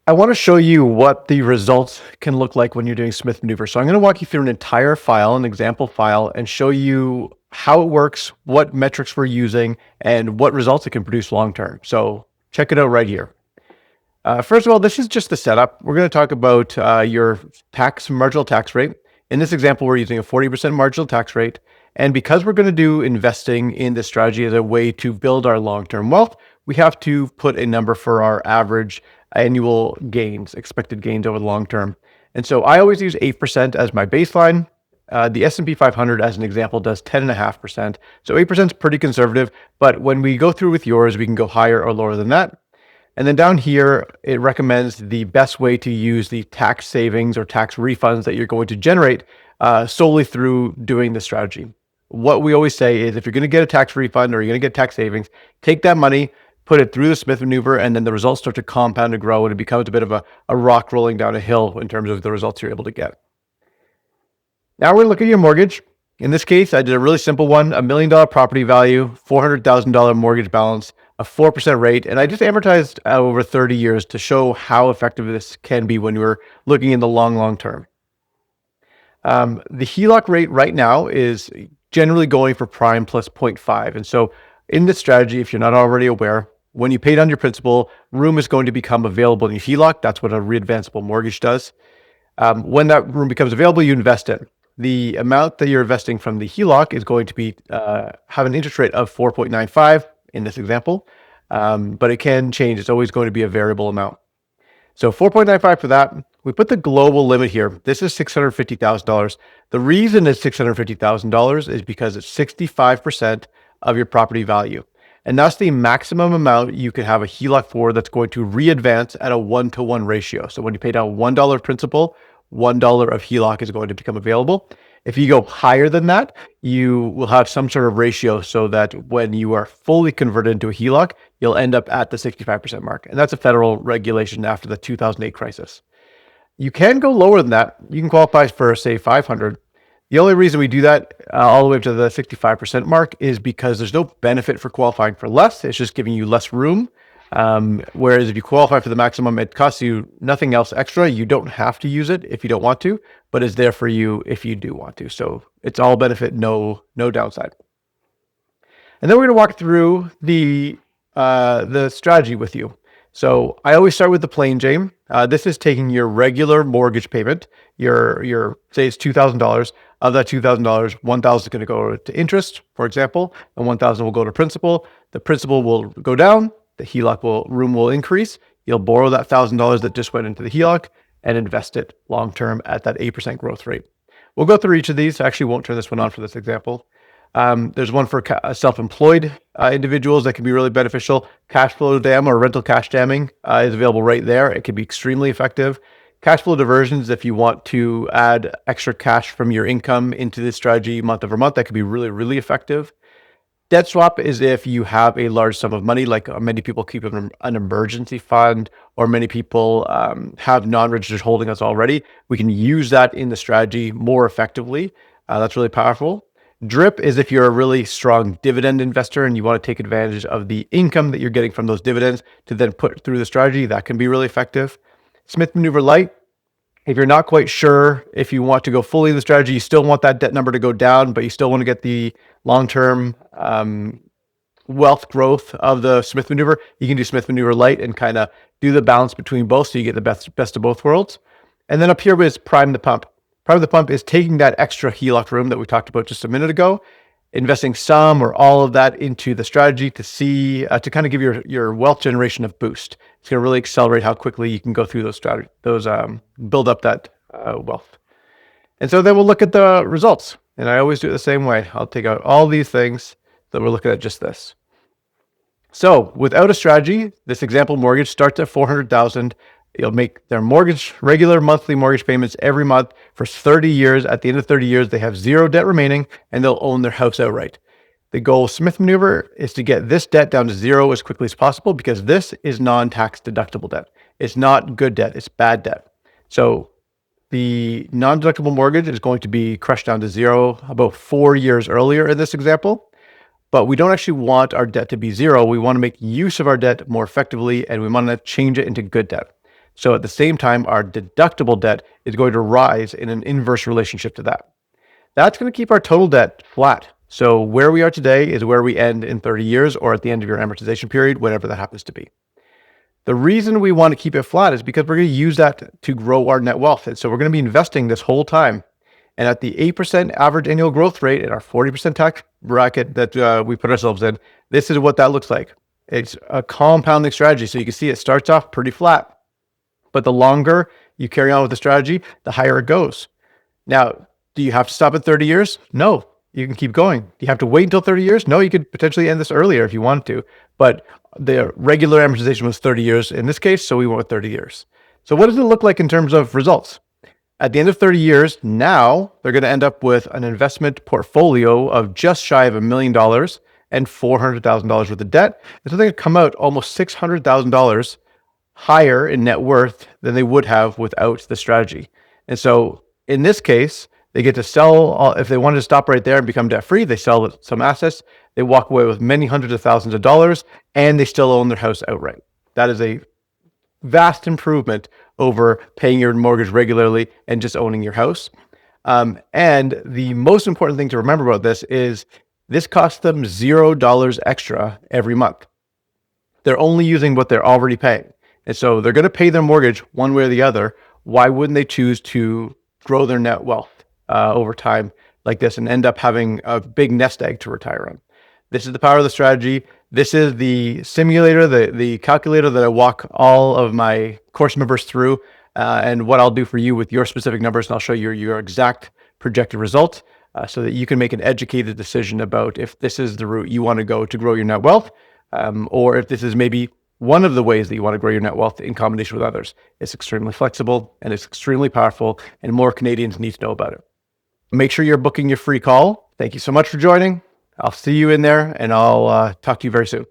I want to show you what the results can look like when you're doing Smith Maneuver. So I'm going to walk you through an entire file, an example file, and show you how it works, what metrics we're using, and what results it can produce long-term. So check it out right here. First of all, this is just the setup. We're going to talk about your marginal tax rate. In this example, we're using a 40% marginal tax rate. And because we're going to do investing in this strategy as a way to build our long-term wealth, we have to put a number for our average annual gains, expected gains over the long term. And so I always use 8% as my baseline. The S&P 500, as an example, does 10.5%. So 8% is pretty conservative, but when we go through with yours, we can go higher or lower than that. And then down here, it recommends the best way to use the tax savings or tax refunds that you're going to generate solely through doing the strategy. What we always say is if you're going to get a tax refund or you're going to get tax savings, take that money, put it through the Smith Maneuver, and then the results start to compound and grow, and it becomes a bit of a rock rolling down a hill in terms of the results you're able to get. Now we're going to look at your mortgage. In this case, I did a really simple one, $1 million property value, $400,000 mortgage balance, a 4% rate, and I just amortized over 30 years to show how effective this can be when you're looking in the long term. The HELOC rate right now is generally going for prime plus 0.5. And so in this strategy, if you're not already aware, when you pay down your principal, room is going to become available in your HELOC. That's what a readvanceable mortgage does. When that room becomes available, you invest it. The amount that you're investing from the HELOC is going to be have an interest rate of 4.95 in this example, but it can change. It's always going to be a variable amount. So 4.95 for that. We put the global limit here. This is $650,000. The reason it's $650,000 is because it's 65% of your property value. And that's the maximum amount you can have a HELOC for that's going to re-advance at a 1-to-1 ratio. So when you pay down $1 principal, $1 of HELOC is going to become available. If you go higher than that, you will have some sort of ratio so that when you are fully converted into a HELOC, you'll end up at the 65% mark. And that's a federal regulation after the 2008 crisis. You can go lower than that. You can qualify for, say, 500. The only reason we do that all the way up to the 65% mark is because there's no benefit for qualifying for less. It's just giving you less room. Whereas if you qualify for the maximum, it costs you nothing else extra. You don't have to use it if you don't want to, but it's there for you if you do want to. So it's all benefit, no downside. And then we're going to walk through the strategy with you. So I always start with the plain Jane. This is taking your regular mortgage payment, your say it's $2,000. Of that $2,000, $1,000 is going to go to interest, for example, and $1,000 will go to principal. The principal will go down. The HELOC room will increase. You'll borrow that $1,000 that just went into the HELOC and invest it long-term at that 8% growth rate. We'll go through each of these. I actually won't turn this one on for this example. There's one for self-employed individuals that can be really beneficial. Cash flow dam or rental cash damming is available right there. It can be extremely effective. Cash flow diversions, if you want to add extra cash from your income into this strategy month over month, that could be really effective. Debt swap is if you have a large sum of money, like many people keep an emergency fund, or many people have non-registered holdings already. We can use that in the strategy more effectively. That's really powerful. DRIP is if you're a really strong dividend investor and you want to take advantage of the income that you're getting from those dividends to then put through the strategy. That can be really effective. Smith Maneuver Light, if you're not quite sure if you want to go fully in the strategy, you still want that debt number to go down, but you still want to get the long-term wealth growth of the Smith Maneuver, you can do Smith Maneuver Light and kind of do the balance between both so you get the best of both worlds. And then up here is Prime the Pump. Prime the Pump is taking that extra HELOC room that we talked about just a minute ago, investing some or all of that into the strategy to see, to kind of give your wealth generation a boost. It's going to really accelerate how quickly you can go through build up that wealth. And so then we'll look at the results. And I always do it the same way. I'll take out all these things, so we're looking at just this. So without a strategy, this example mortgage starts at $400,000. You'll make their regular monthly mortgage payments every month for 30 years. At the end of 30 years, they have zero debt remaining and they'll own their house outright. The goal of Smith Maneuver is to get this debt down to zero as quickly as possible because this is non-tax deductible debt. It's not good debt, it's bad debt. So the non-deductible mortgage is going to be crushed down to zero about 4 years earlier in this example. But we don't actually want our debt to be zero. We want to make use of our debt more effectively and we want to change it into good debt. So at the same time, our deductible debt is going to rise in an inverse relationship to that. That's going to keep our total debt flat. So where we are today is where we end in 30 years or at the end of your amortization period, whatever that happens to be. The reason we want to keep it flat is because we're going to use that to grow our net wealth. And so we're going to be investing this whole time. And at the 8% average annual growth rate in our 40% tax bracket that we put ourselves in, this is what that looks like. It's a compounding strategy. So you can see it starts off pretty flat, but the longer you carry on with the strategy, the higher it goes. Now, do you have to stop at 30 years? No, you can keep going. Do you have to wait until 30 years? No, you could potentially end this earlier if you want to, but the regular amortization was 30 years in this case, so we went with 30 years. So what does it look like in terms of results? At the end of 30 years, now they're going to end up with an investment portfolio of just shy of $1 million and $400,000 worth of debt. And so they're going to come out almost $600,000 higher in net worth than they would have without the strategy. And so in this case, they get to sell, if they wanted to stop right there and become debt free, they sell some assets, they walk away with many hundreds of thousands of dollars, and they still own their house outright. That is a vast improvement over paying your mortgage regularly and just owning your house. And the most important thing to remember about this is this costs them $0 extra every month. They're only using what they're already paying. And so they're going to pay their mortgage one way or the other. Why wouldn't they choose to grow their net wealth over time like this and end up having a big nest egg to retire on? This is the power of the strategy. This is the simulator, the calculator that I walk all of my course members through and what I'll do for you with your specific numbers. And I'll show you your exact projected result so that you can make an educated decision about if this is the route you want to go to grow your net wealth, or if this is maybe one of the ways that you want to grow your net wealth in combination with others. It's extremely flexible and it's extremely powerful, and more Canadians need to know about it. Make sure you're booking your free call. Thank you so much for joining. I'll see you in there, and I'll talk to you very soon.